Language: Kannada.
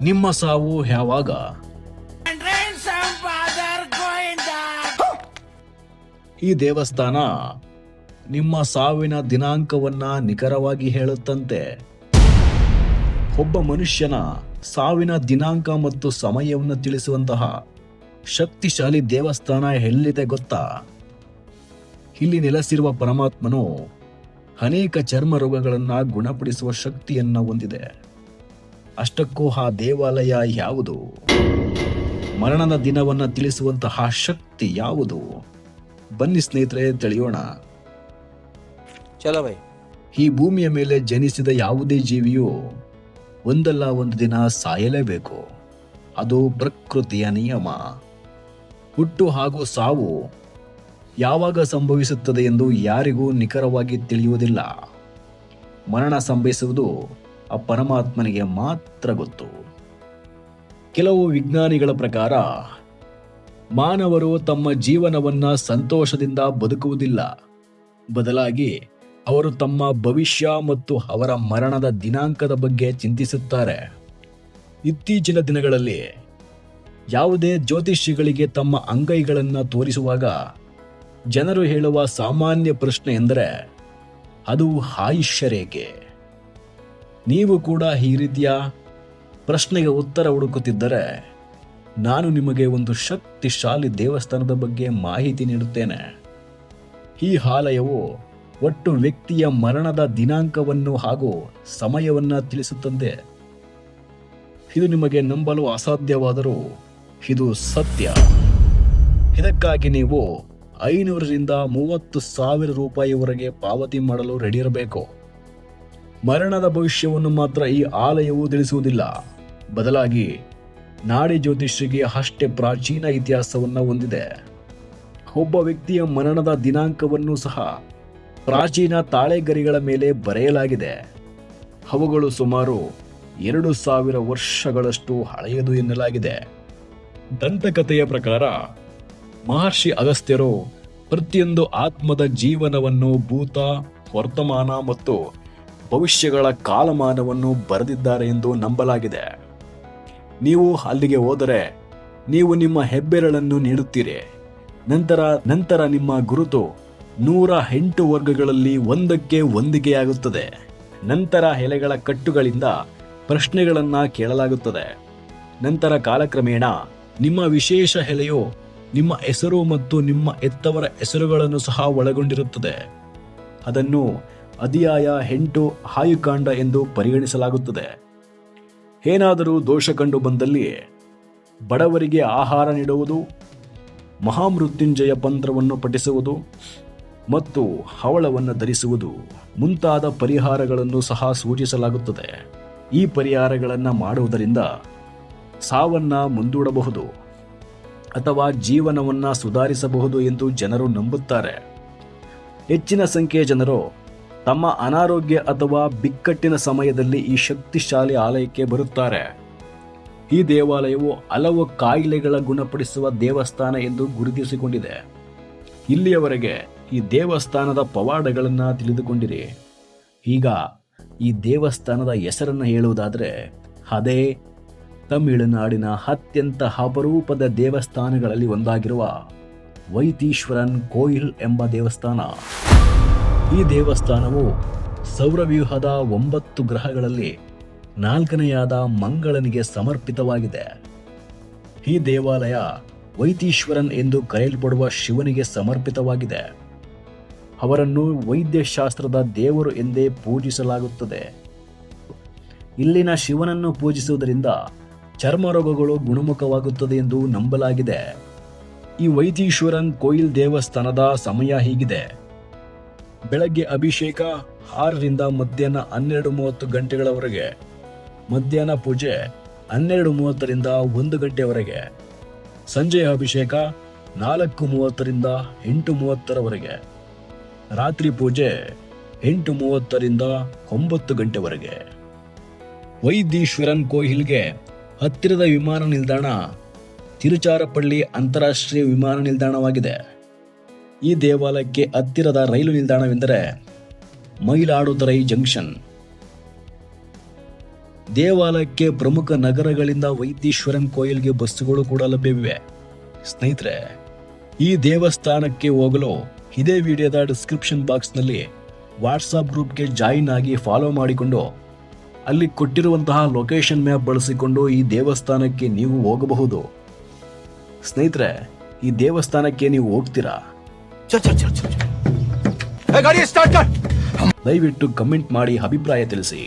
ನಿಮ್ಮ ಸಾವು ಯಾವಾಗ? ಈ ದೇವಸ್ಥಾನ ನಿಮ್ಮ ಸಾವಿನ ದಿನಾಂಕವನ್ನ ನಿಖರವಾಗಿ ಹೇಳುತ್ತಂತೆ. ಒಬ್ಬ ಮನುಷ್ಯನ ಸಾವಿನ ದಿನಾಂಕ ಮತ್ತು ಸಮಯವನ್ನು ತಿಳಿಸುವಂತಹ ಶಕ್ತಿಶಾಲಿ ದೇವಸ್ಥಾನ ಎಲ್ಲಿದೆ ಗೊತ್ತಾ? ಇಲ್ಲಿ ನೆಲೆಸಿರುವ ಪರಮಾತ್ಮನು ಅನೇಕ ಚರ್ಮ ರೋಗಗಳನ್ನು ಗುಣಪಡಿಸುವ ಶಕ್ತಿಯನ್ನ ಹೊಂದಿದೆ. ಅಷ್ಟಕ್ಕೂ ಆ ದೇವಾಲಯ ಯಾವುದು? ಮರಣದ ದಿನವನ್ನ ತಿಳಿಸುವಂತಹ ಶಕ್ತಿ ಯಾವುದು? ಬನ್ನಿ ಸ್ನೇಹಿತರೆ, ತಿಳಿಯೋಣ. ಚಲೋ ಭೈ. ಈ ಭೂಮಿಯ ಮೇಲೆ ಜನಿಸಿದ ಯಾವುದೇ ಜೀವಿಯು ಒಂದಲ್ಲ ಒಂದು ದಿನ ಸಾಯಲೇಬೇಕು. ಅದು ಪ್ರಕೃತಿಯ ನಿಯಮ. ಹುಟ್ಟು ಹಾಗೂ ಸಾವು ಯಾವಾಗ ಸಂಭವಿಸುತ್ತದೆ ಎಂದು ಯಾರಿಗೂ ನಿಖರವಾಗಿ ತಿಳಿಯುವುದಿಲ್ಲ. ಮರಣ ಸಂಭವಿಸುವುದು ಆ ಪರಮಾತ್ಮನಿಗೆ ಮಾತ್ರ ಗೊತ್ತು. ಕೆಲವು ವಿಜ್ಞಾನಿಗಳ ಪ್ರಕಾರ ಮಾನವರು ತಮ್ಮ ಜೀವನವನ್ನ ಸಂತೋಷದಿಂದ ಬದುಕುವುದಿಲ್ಲ. ಬದಲಾಗಿ ಅವರು ತಮ್ಮ ಭವಿಷ್ಯ ಮತ್ತು ಅವರ ಮರಣದ ದಿನಾಂಕದ ಬಗ್ಗೆ ಚಿಂತಿಸುತ್ತಾರೆ. ಇತ್ತೀಚಿನ ದಿನಗಳಲ್ಲಿ ಯಾವುದೇ ಜ್ಯೋತಿಷಿಗಳಿಗೆ ತಮ್ಮ ಅಂಗೈಗಳನ್ನು ತೋರಿಸುವಾಗ ಜನರು ಹೇಳುವ ಸಾಮಾನ್ಯ ಪ್ರಶ್ನೆ ಎಂದರೆ ಅದು ಆಯುಷ್ಯ ರೇಖೆ. ನೀವು ಕೂಡ ಈ ರೀತಿಯ ಪ್ರಶ್ನೆಗೆ ಉತ್ತರ ಹುಡುಕುತ್ತಿದ್ದರೆ ನಾನು ನಿಮಗೆ ಒಂದು ಶಕ್ತಿಶಾಲಿ ದೇವಸ್ಥಾನದ ಬಗ್ಗೆ ಮಾಹಿತಿ ನೀಡುತ್ತೇನೆ. ಈ ಆಲಯವು ಒಟ್ಟು ವ್ಯಕ್ತಿಯ ಮರಣದ ದಿನಾಂಕವನ್ನು ಹಾಗೂ ಸಮಯವನ್ನ ತಿಳಿಸುತ್ತದೆ. ಇದು ನಿಮಗೆ ನಂಬಲು ಅಸಾಧ್ಯವಾದರೂ ಇದು ಸತ್ಯ. ಇದಕ್ಕಾಗಿ ನೀವು 500ರಿಂದ 30,000 ರೂಪಾಯಿವರೆಗೆ ಪಾವತಿ ಮಾಡಲು ರೆಡಿ ಇರಬೇಕು. ಮರಣದ ಭವಿಷ್ಯವನ್ನು ಮಾತ್ರ ಈ ಆಲಯವು ತಿಳಿಸುವುದಿಲ್ಲ. ಬದಲಾಗಿ ನಾಡಿ ಜ್ಯೋತಿಷಿಗೆ ಅಷ್ಟೇ ಪ್ರಾಚೀನ ಇತಿಹಾಸವನ್ನು ಹೊಂದಿದೆ. ಒಬ್ಬ ವ್ಯಕ್ತಿಯ ಮರಣದ ದಿನಾಂಕವನ್ನು ಸಹ ಪ್ರಾಚೀನ ತಾಳೆಗರಿಗಳ ಮೇಲೆ ಬರೆಯಲಾಗಿದೆ. ಅವುಗಳು ಸುಮಾರು 2,000 ವರ್ಷಗಳಷ್ಟು ಹಳೆಯದು ಎನ್ನಲಾಗಿದೆ. ದಂತಕಥೆಯ ಪ್ರಕಾರ ಮಹರ್ಷಿ ಅಗಸ್ತ್ಯರು ಪ್ರತಿಯೊಂದು ಆತ್ಮದ ಜೀವನವನ್ನು, ಭೂತ, ವರ್ತಮಾನ ಮತ್ತು ಭವಿಷ್ಯಗಳ ಕಾಲಮಾನವನ್ನು ಬರೆದಿದ್ದಾರೆ ಎಂದು ನಂಬಲಾಗಿದೆ. ನೀವು ಅಲ್ಲಿಗೆ ಹೋದರೆ ನೀವು ನಿಮ್ಮ ಹೆಬ್ಬೆರಳನ್ನು ನೀಡುತ್ತೀರಿ. ನಂತರ ನಿಮ್ಮ ಗುರುತು 108 ವರ್ಗಗಳಲ್ಲಿ ಒಂದಕ್ಕೆ ಹೊಂದಿಕೆಯಾಗುತ್ತದೆ. ನಂತರ ಎಲೆಗಳ ಕಟ್ಟುಗಳಿಂದ ಪ್ರಶ್ನೆಗಳನ್ನ ಕೇಳಲಾಗುತ್ತದೆ. ನಂತರ ಕಾಲಕ್ರಮೇಣ ನಿಮ್ಮ ವಿಶೇಷ ಎಲೆಯು ನಿಮ್ಮ ಹೆಸರು ಮತ್ತು ನಿಮ್ಮ ಹೆತ್ತವರ ಹೆಸರುಗಳನ್ನು ಸಹ ಒಳಗೊಂಡಿರುತ್ತದೆ. ಅದನ್ನು ಅಧ್ಯಾಯ 8 ಆಯುಕಾಂಡ ಎಂದು ಪರಿಗಣಿಸಲಾಗುತ್ತದೆ. ಏನಾದರೂ ದೋಷ ಕಂಡು ಬಂದಲ್ಲಿ ಬಡವರಿಗೆ ಆಹಾರ ನೀಡುವುದು, ಮಹಾಮೃತ್ಯುಂಜಯ ಮಂತ್ರವನ್ನು ಪಠಿಸುವುದು ಮತ್ತು ಹವಳವನ್ನು ಧರಿಸುವುದು ಮುಂತಾದ ಪರಿಹಾರಗಳನ್ನು ಸಹ ಸೂಚಿಸಲಾಗುತ್ತದೆ. ಈ ಪರಿಹಾರಗಳನ್ನು ಮಾಡುವುದರಿಂದ ಸಾವನ್ನ ಮುಂದೂಡಬಹುದು ಅಥವಾ ಜೀವನವನ್ನ ಸುಧಾರಿಸಬಹುದು ಎಂದು ಜನರು ನಂಬುತ್ತಾರೆ. ಹೆಚ್ಚಿನ ಸಂಖ್ಯೆಯ ಜನರು ತಮ್ಮ ಅನಾರೋಗ್ಯ ಅಥವಾ ಬಿಕ್ಕಟ್ಟಿನ ಸಮಯದಲ್ಲಿ ಈ ಶಕ್ತಿಶಾಲಿ ಆಲಯಕ್ಕೆ ಬರುತ್ತಾರೆ. ಈ ದೇವಾಲಯವು ಹಲವು ಕಾಯಿಲೆಗಳ ಗುಣಪಡಿಸುವ ದೇವಸ್ಥಾನ ಎಂದು ಗುರುತಿಸಿಕೊಂಡಿದೆ. ಇಲ್ಲಿಯವರೆಗೆ ಈ ದೇವಸ್ಥಾನದ ಪವಾಡಗಳನ್ನು ತಿಳಿದುಕೊಂಡಿರಿ. ಈಗ ಈ ದೇವಸ್ಥಾನದ ಹೆಸರನ್ನು ಹೇಳುವುದಾದರೆ ಅದೇ ತಮಿಳುನಾಡಿನ ಅತ್ಯಂತ ಅಪರೂಪದ ದೇವಸ್ಥಾನಗಳಲ್ಲಿ ಒಂದಾಗಿರುವ ವೈತೀಶ್ವರನ್ ಕೋಯಿಲ್ ಎಂಬ ದೇವಸ್ಥಾನ. ಈ ದೇವಸ್ಥಾನವು ಸೌರವ್ಯೂಹದ 9 ಗ್ರಹಗಳಲ್ಲಿ 4ನೆಯಾದ ಮಂಗಳನಿಗೆ ಸಮರ್ಪಿತವಾಗಿದೆ. ಈ ದೇವಾಲಯ ವೈತೀಶ್ವರನ್ ಎಂದು ಕರೆಯಲ್ಪಡುವ ಶಿವನಿಗೆ ಸಮರ್ಪಿತವಾಗಿದೆ. ಅವರನ್ನು ವೈದ್ಯಶಾಸ್ತ್ರದ ದೇವರು ಎಂದೇ ಪೂಜಿಸಲಾಗುತ್ತದೆ. ಇಲ್ಲಿನ ಶಿವನನ್ನು ಪೂಜಿಸುವುದರಿಂದ ಚರ್ಮ ರೋಗಗಳು ಗುಣಮುಖವಾಗುತ್ತದೆ ಎಂದು ನಂಬಲಾಗಿದೆ. ಈ ವೈತೀಶ್ವರನ್ ಕೋಯಿಲ್ ದೇವಸ್ಥಾನದ ಸಮಯ ಹೀಗಿದೆ. ಬೆಳಗ್ಗೆ ಅಭಿಷೇಕ 6ರಿಂದ ಮಧ್ಯಾಹ್ನ 12:30 ಗಂಟೆಗಳವರೆಗೆ, ಮಧ್ಯಾಹ್ನ ಪೂಜೆ 12:30ರಿಂದ 1 ಗಂಟೆಯವರೆಗೆ, ಸಂಜೆಯ ಅಭಿಷೇಕ 4:30ರಿಂದ 8:30ರವರೆಗೆ, ರಾತ್ರಿ ಪೂಜೆ 8:30ರಿಂದ 9 ಗಂಟೆವರೆಗೆ. ವೈದೀಶ್ವರನ್ ಕೋಯಿಲ್ಗೆ ಹತ್ತಿರದ ವಿಮಾನ ನಿಲ್ದಾಣ ತಿರುಚಾರಪಳ್ಳಿ ಅಂತಾರಾಷ್ಟ್ರೀಯ ವಿಮಾನ ನಿಲ್ದಾಣವಾಗಿದೆ. ಈ ದೇವಾಲಯಕ್ಕೆ ಹತ್ತಿರದ ರೈಲು ನಿಲ್ದಾಣವೆಂದರೆ ಮಯಿಲಾಡುತುರೈ ಜಂಕ್ಷನ್. ದೇವಾಲಯಕ್ಕೆ ಪ್ರಮುಖ ನಗರಗಳಿಂದ ವೈದ್ಯೇಶ್ವರನ್ ಕೋಯಿಲ್ಗೆ ಬಸ್ಸುಗಳು ಕೂಡ ಲಭ್ಯವಿವೆ. ಸ್ನೇಹಿತರೆ, ಈ ದೇವಸ್ಥಾನಕ್ಕೆ ಹೋಗಲು ಇದೇ ವಿಡಿಯೋದ ಡಿಸ್ಕ್ರಿಪ್ಷನ್ ಬಾಕ್ಸ್ನಲ್ಲಿ ವಾಟ್ಸಾಪ್ ಗ್ರೂಪ್ಗೆ ಜಾಯಿನ್ ಆಗಿ ಫಾಲೋ ಮಾಡಿಕೊಂಡು ಅಲ್ಲಿ ಕೊಟ್ಟಿರುವಂತಹ ಲೊಕೇಶನ್ ಮ್ಯಾಪ್ ಬಳಸಿಕೊಂಡು ಈ ದೇವಸ್ಥಾನಕ್ಕೆ ನೀವು ಹೋಗಬಹುದು. ಸ್ನೇಹಿತರೆ, ಈ ದೇವಸ್ಥಾನಕ್ಕೆ ನೀವು ಹೋಗ್ತೀರಾ? चल चल चल चल चल गाड़ी स्टार्ट कर. ದಯವಿಟ್ಟು ಕಮೆಂಟ್ ಮಾಡಿ ಅಭಿಪ್ರಾಯ ತಿಳಿಸಿ.